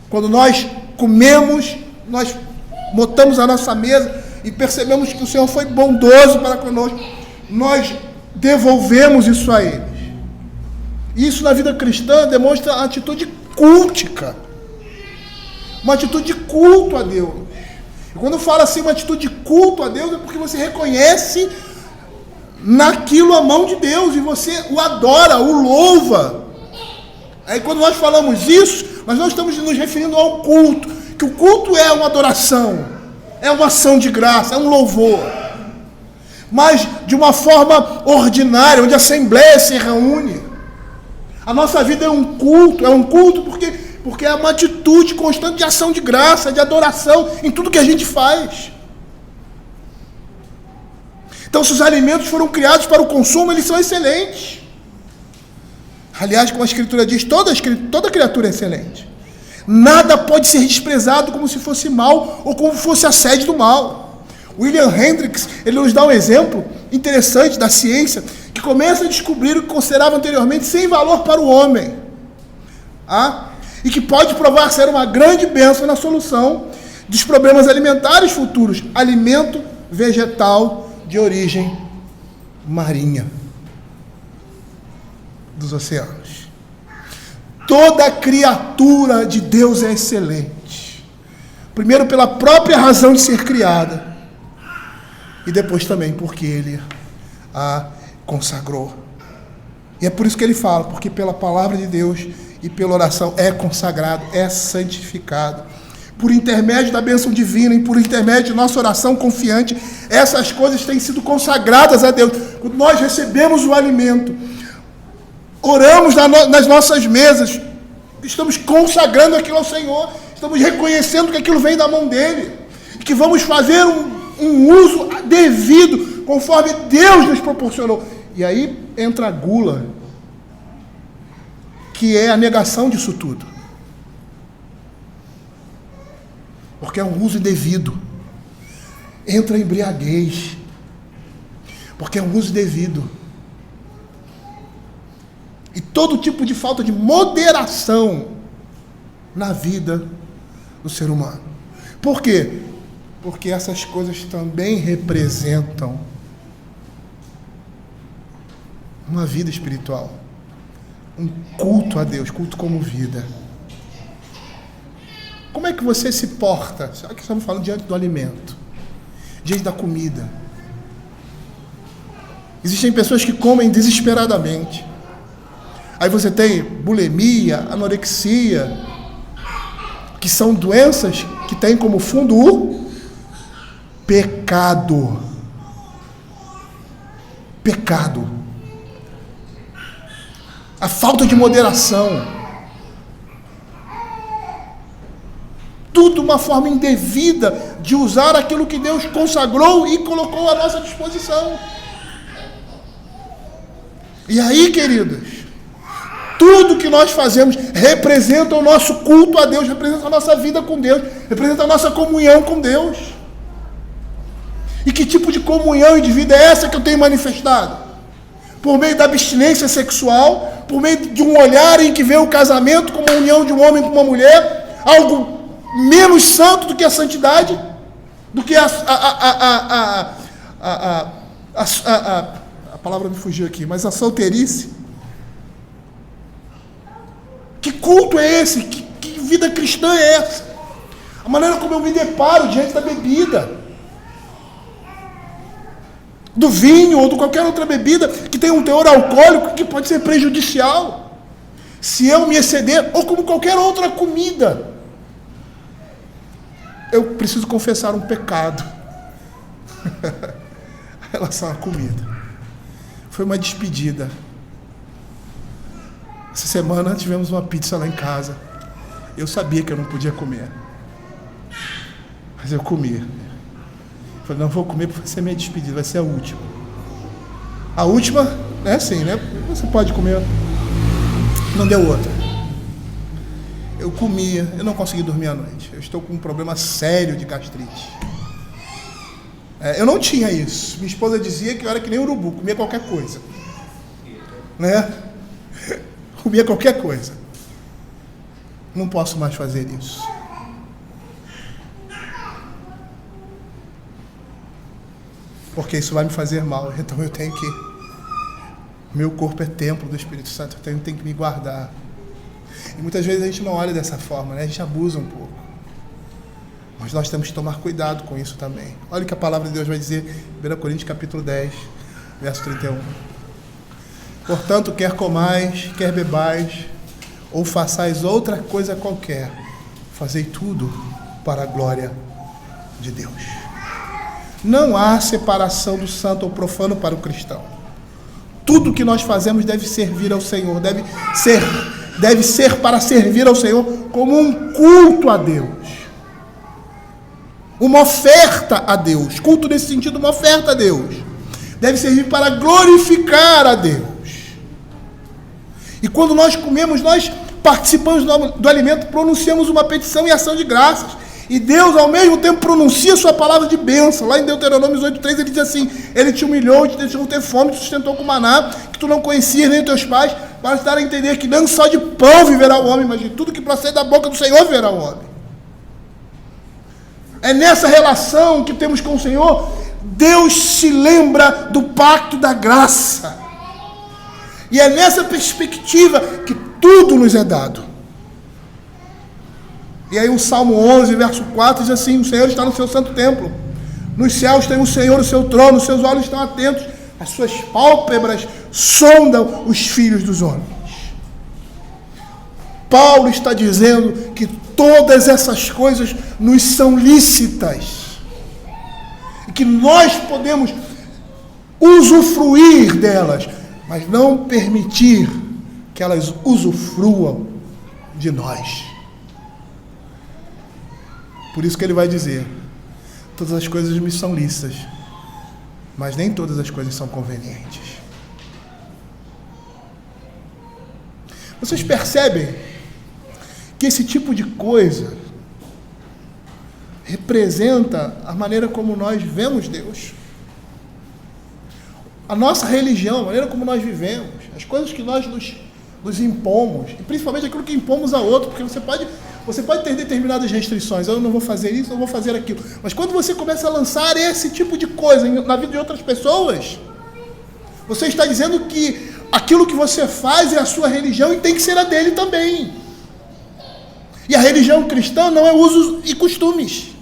Quando nós comemos, nós botamos a nossa mesa e percebemos que o Senhor foi bondoso para conosco, nós devolvemos isso a Ele. Isso na vida cristã demonstra a atitude cultica, uma atitude de culto a Deus. E quando eu falo assim, uma atitude de culto a Deus, é porque você reconhece naquilo a mão de Deus e você o adora, o louva. Aí quando nós falamos isso, nós não estamos nos referindo ao culto, que o culto é uma adoração, é uma ação de graça, é um louvor, mas de uma forma ordinária, onde a assembleia se reúne. A nossa vida é um culto porque é uma atitude constante de ação de graça, de adoração em tudo que a gente faz. Então, se os alimentos foram criados para o consumo, eles são excelentes. Aliás, como a Escritura diz, toda criatura é excelente. Nada pode ser desprezado como se fosse mal ou como fosse a sede do mal. William Hendricks, ele nos dá um exemplo interessante da ciência, que começa a descobrir o que considerava anteriormente sem valor para o homem, e que pode provar ser uma grande bênção na solução dos problemas alimentares futuros: alimento vegetal de origem marinha dos oceanos. Toda criatura de Deus é excelente, primeiro pela própria razão de ser criada, e depois também porque Ele a consagrou. E é por isso que ele fala, porque pela palavra de Deus e pela oração é consagrado, é santificado. por intermédio da bênção divina e por intermédio de nossa oração confiante, essas coisas têm sido consagradas a Deus. Quando nós recebemos o alimento, oramos nas nossas mesas, estamos consagrando aquilo ao Senhor, estamos reconhecendo que aquilo vem da mão dele, e que vamos fazer um uso devido, conforme Deus nos proporcionou. E aí entra a gula, que é a negação disso tudo. Porque é um uso indevido. Entra a embriaguez, porque é um uso indevido. E todo tipo de falta de moderação na vida do ser humano. Por quê? Porque essas coisas também representam uma vida espiritual, um culto a Deus, culto como vida. Como é que você se porta? Será que estamos falando diante do alimento, diante da comida? Existem pessoas que comem desesperadamente. Aí você tem bulimia, anorexia, que são doenças que têm como fundo o pecado. Pecado. A falta de moderação. Tudo uma forma indevida de usar aquilo que Deus consagrou e colocou à nossa disposição. E aí, queridos, tudo que nós fazemos representa o nosso culto a Deus, representa a nossa vida com Deus, representa a nossa comunhão com Deus. E que tipo de comunhão e de vida é essa que eu tenho manifestado? Por meio da abstinência sexual, por meio de um olhar em que vê o casamento como a união de um homem com uma mulher, algo menos santo do que a santidade, do que a palavra me fugiu aqui, mas a solteirice. Que culto é esse? Que vida cristã é essa? A maneira como eu me deparo diante da bebida, do vinho ou de qualquer outra bebida que tem um teor alcoólico que pode ser prejudicial, se eu me exceder, ou como qualquer outra comida. Eu preciso confessar um pecado em relação à comida. Foi uma despedida. Essa semana tivemos uma pizza lá em casa. Eu sabia que eu não podia comer, mas eu comi. Falei, não vou comer porque vai ser minha despedida, vai ser a última. A última é assim, né? Você pode comer. Não deu outra. Eu comia, eu não consegui dormir à noite. Eu estou com um problema sério de gastrite. Eu não tinha isso. Minha esposa dizia que eu era que nem urubu, comia qualquer coisa. Né? Comia qualquer coisa. Não posso mais fazer isso. Porque isso vai me fazer mal. Então eu tenho que... Meu corpo é templo do Espírito Santo. Eu tenho que me guardar. E muitas vezes a gente não olha dessa forma, né? A gente abusa um pouco. Mas nós temos que tomar cuidado com isso também. Olha o que a palavra de Deus vai dizer em 1 Coríntios capítulo 10, verso 31. Portanto, quer comais, quer bebais, ou façais outra coisa qualquer, fazei tudo para a glória de Deus. Não há separação do santo ou profano para o cristão. Tudo que nós fazemos deve servir ao Senhor, deve ser para servir ao Senhor como um culto a Deus. Uma oferta a Deus. Culto nesse sentido, uma oferta a Deus. Deve servir para glorificar a Deus. E quando nós comemos, nós participamos do alimento, pronunciamos uma petição e ação de graças. E Deus, ao mesmo tempo, pronuncia sua palavra de bênção. Lá em Deuteronômio 8:3, ele diz assim: Ele te humilhou, te deixou ter fome, te sustentou com maná, que tu não conhecias nem teus pais, para te dar a entender que não só de pão viverá o homem, mas de tudo que procede da boca do Senhor viverá o homem. É nessa relação que temos com o Senhor, Deus se lembra do pacto da graça. E é nessa perspectiva que tudo nos é dado. E aí o Salmo 11, verso 4, diz assim: o Senhor está no seu santo templo. Nos céus tem o Senhor o seu trono, os seus olhos estão atentos, as suas pálpebras sondam os filhos dos homens. Paulo está dizendo que todas essas coisas nos são lícitas e que nós podemos usufruir delas, mas não permitir que elas usufruam de nós. Por isso que ele vai dizer: todas as coisas me são lícitas, mas nem todas as coisas são convenientes. Vocês percebem que esse tipo de coisa representa a maneira como nós vemos Deus? A nossa religião, a maneira como nós vivemos, as coisas que nós nos impomos, e principalmente aquilo que impomos a outro, porque você pode ter determinadas restrições: eu não vou fazer isso, eu não vou fazer aquilo. Mas quando você começa a lançar esse tipo de coisa na vida de outras pessoas, você está dizendo que aquilo que você faz é a sua religião e tem que ser a dele também. E a religião cristã não é usos e costumes.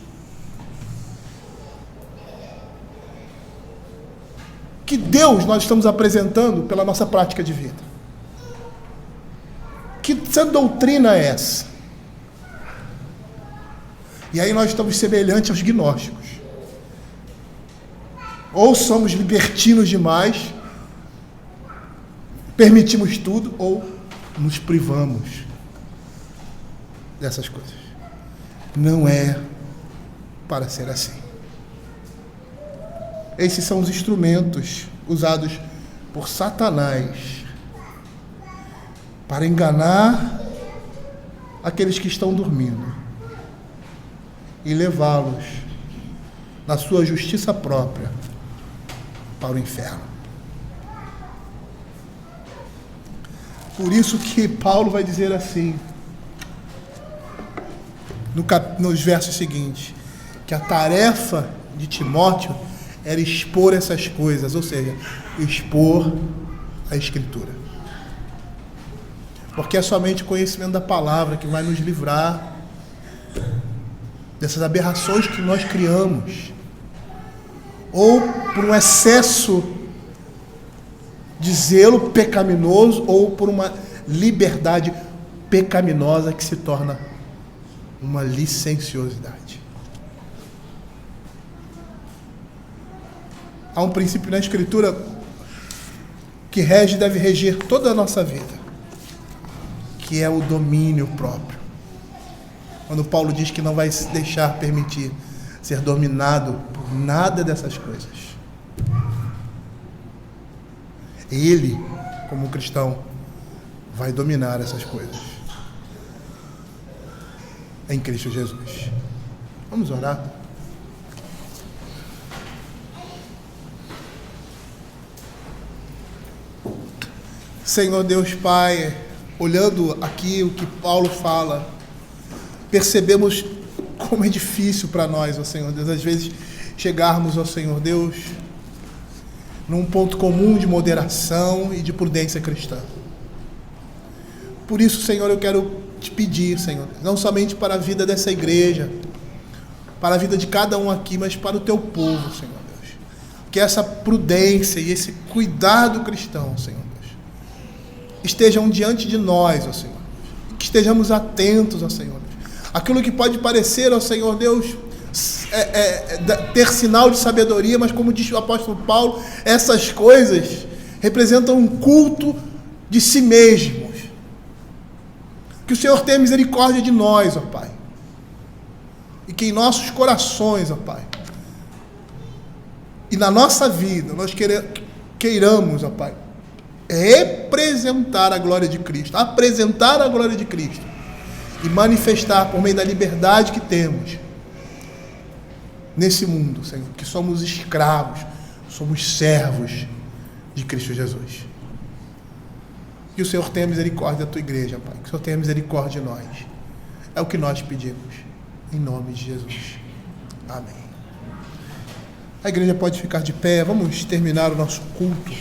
Que Deus nós estamos apresentando pela nossa prática de vida? Que doutrina é essa? E aí nós estamos semelhantes aos gnósticos. Ou somos libertinos demais, permitimos tudo, ou nos privamos dessas coisas. Não é para ser assim. Esses são os instrumentos usados por Satanás para enganar aqueles que estão dormindo e levá-los na sua justiça própria para o inferno. Por isso que Paulo vai dizer assim, nos versos seguintes, que a tarefa de Timóteo era expor essas coisas, ou seja, expor a Escritura. Porque é somente o conhecimento da palavra que vai nos livrar dessas aberrações que nós criamos, ou por um excesso de zelo pecaminoso, ou por uma liberdade pecaminosa que se torna uma licenciosidade. Há um princípio na Escritura que deve reger toda a nossa vida, que é o domínio próprio. Quando Paulo diz que não vai se deixar permitir ser dominado por nada dessas coisas. Ele, como cristão, vai dominar essas coisas em Cristo Jesus. Vamos orar? Senhor Deus Pai, olhando aqui o que Paulo fala, percebemos como é difícil para nós, ó Senhor Deus, às vezes chegarmos, ó Senhor Deus, num ponto comum de moderação e de prudência cristã. Por isso, Senhor, eu quero te pedir, Senhor, não somente para a vida dessa igreja, para a vida de cada um aqui, mas para o teu povo, Senhor Deus. Que essa prudência e esse cuidado cristão, Senhor Deus, estejam diante de nós, ó Senhor. Que estejamos atentos, ó Senhor Deus. Aquilo que pode parecer, ó Senhor Deus, ter sinal de sabedoria, mas como diz o apóstolo Paulo, essas coisas representam um culto de si mesmos. Que o Senhor tenha misericórdia de nós, ó Pai. E que em nossos corações, ó Pai, e na nossa vida, nós queiramos, ó Pai, representar a glória de Cristo, apresentar a glória de Cristo e manifestar por meio da liberdade que temos nesse mundo, Senhor, que somos escravos, somos servos de Cristo Jesus. Que o Senhor tenha misericórdia da tua igreja, Pai, que o Senhor tenha misericórdia de nós. É o que nós pedimos, em nome de Jesus. Amém. A igreja pode ficar de pé, vamos terminar o nosso culto